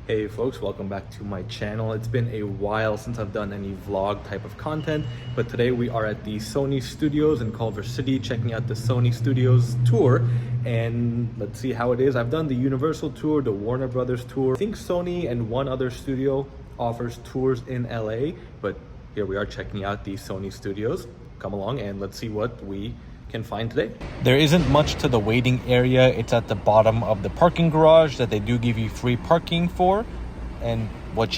Hey folks, welcome back to my channel. It's been a while since I've done any vlog type of content, but today we are at the Sony studios in Culver City checking out the Sony Studios tour, and let's see how it is. I've done the Universal tour, the Warner Brothers tour. I think Sony and one other studio offers tours in LA, but here we are checking out the Sony studios. Come along and let's see what we can find today. There isn't much to the waiting area. It's at the bottom of the parking garage that they do give you free parking for. And what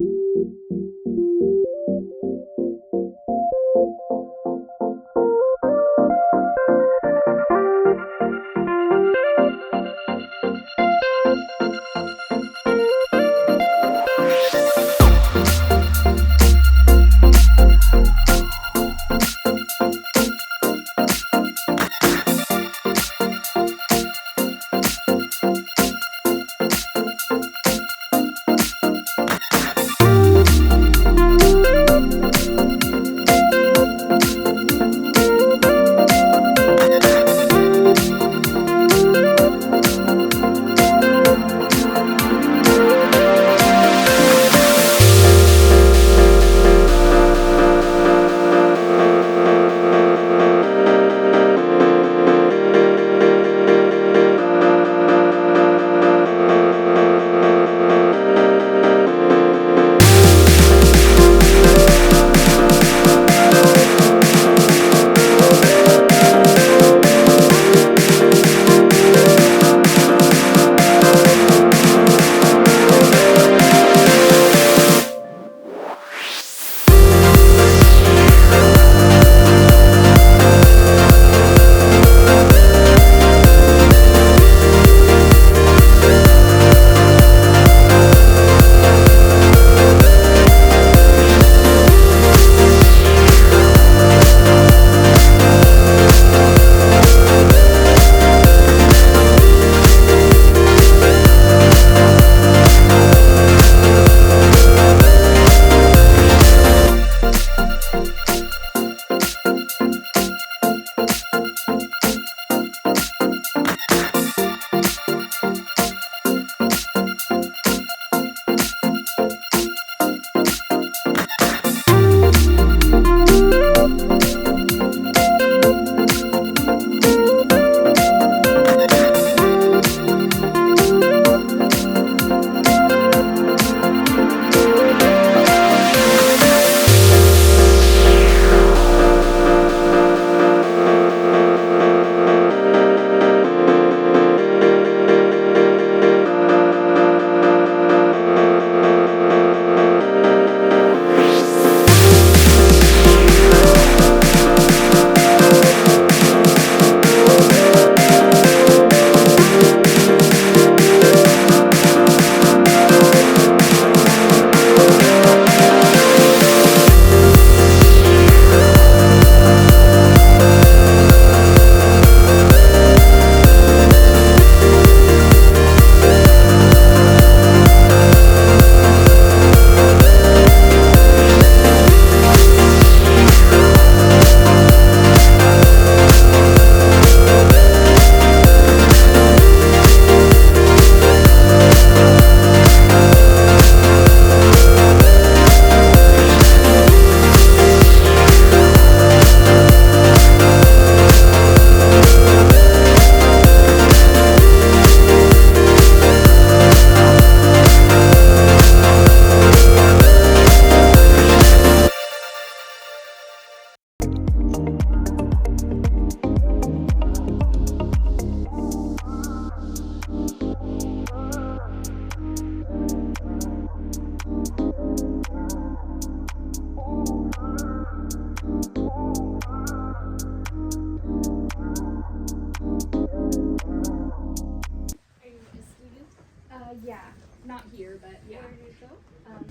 yeah, not here, but yeah.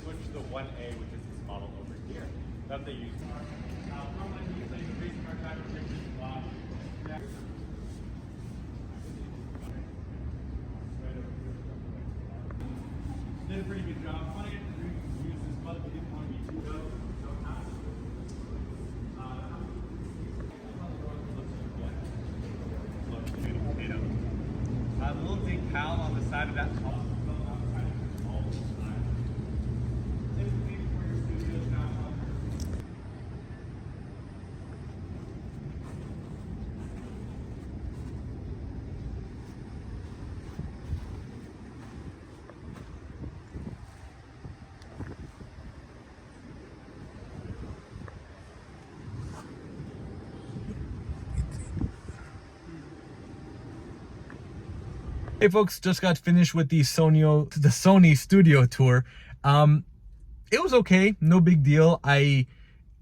Switch to 1A, which is this model over here that they use. Did a pretty good job. I get to use this button. We didn't want to be too low. Look, a little decal on the side of that top. Hey folks, just got finished with the Sony studio tour. It was okay, no big deal. I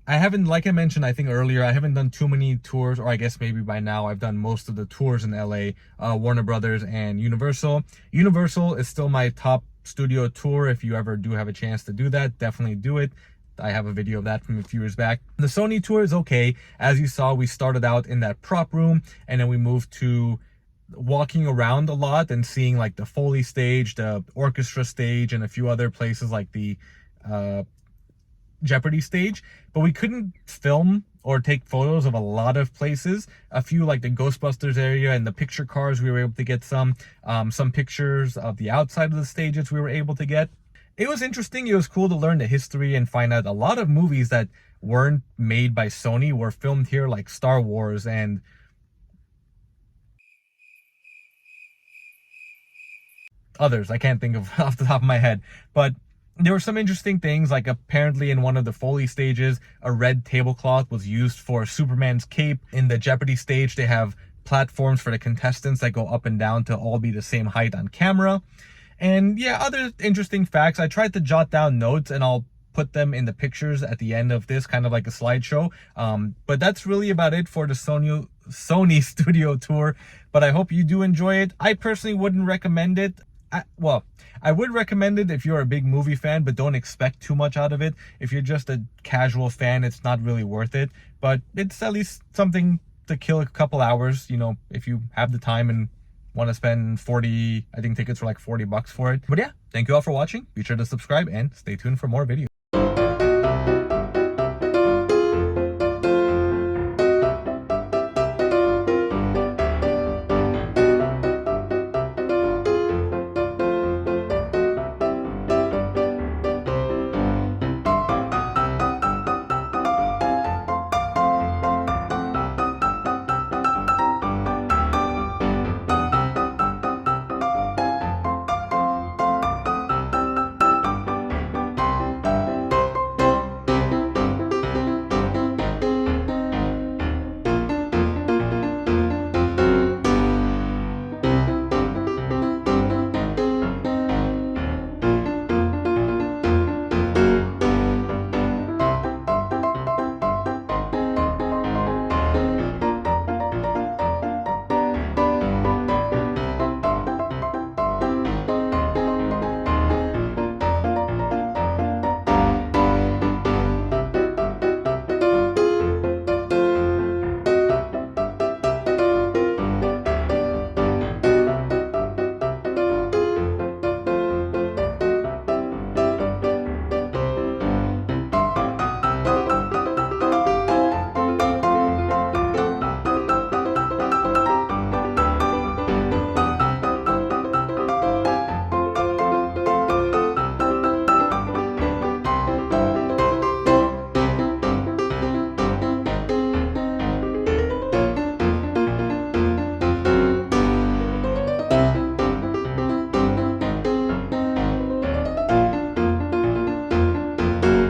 haven't, like I mentioned, I think earlier, I haven't done too many tours, or I guess maybe by now I've done most of the tours in LA, Warner Brothers and Universal. Universal is still my top studio tour. If you ever do have a chance to do that, definitely do it. I have a video of that from a few years back. The Sony tour is okay. As you saw, we started out in that prop room, and then we moved to walking around a lot and seeing like the Foley stage, the orchestra stage, and a few other places like the Jeopardy stage. But we couldn't film or take photos of a lot of places. A few like the Ghostbusters area and the picture cars, we were able to get some pictures of the outside of the stages we were able to get. It was interesting. It was cool to learn the history and find out a lot of movies that weren't made by Sony were filmed here, like Star Wars and others I can't think of off the top of my head. But there were some interesting things, like apparently in one of the Foley stages, a red tablecloth was used for Superman's cape. In the Jeopardy stage, they have platforms for the contestants that go up and down to all be the same height on camera. And yeah, other interesting facts. I tried to jot down notes, and I'll put them in the pictures at the end of this, kind of like a slideshow. But that's really about it for the Sony studio tour. But I hope you do enjoy it. I personally wouldn't recommend it. I would recommend it if you're a big movie fan, but don't expect too much out of it. If you're just a casual fan, it's not really worth it. But it's at least something to kill a couple hours, you know, if you have the time and want to spend 40, I think tickets were like $40 for it. But yeah, thank you all for watching. Be sure to subscribe and stay tuned for more videos.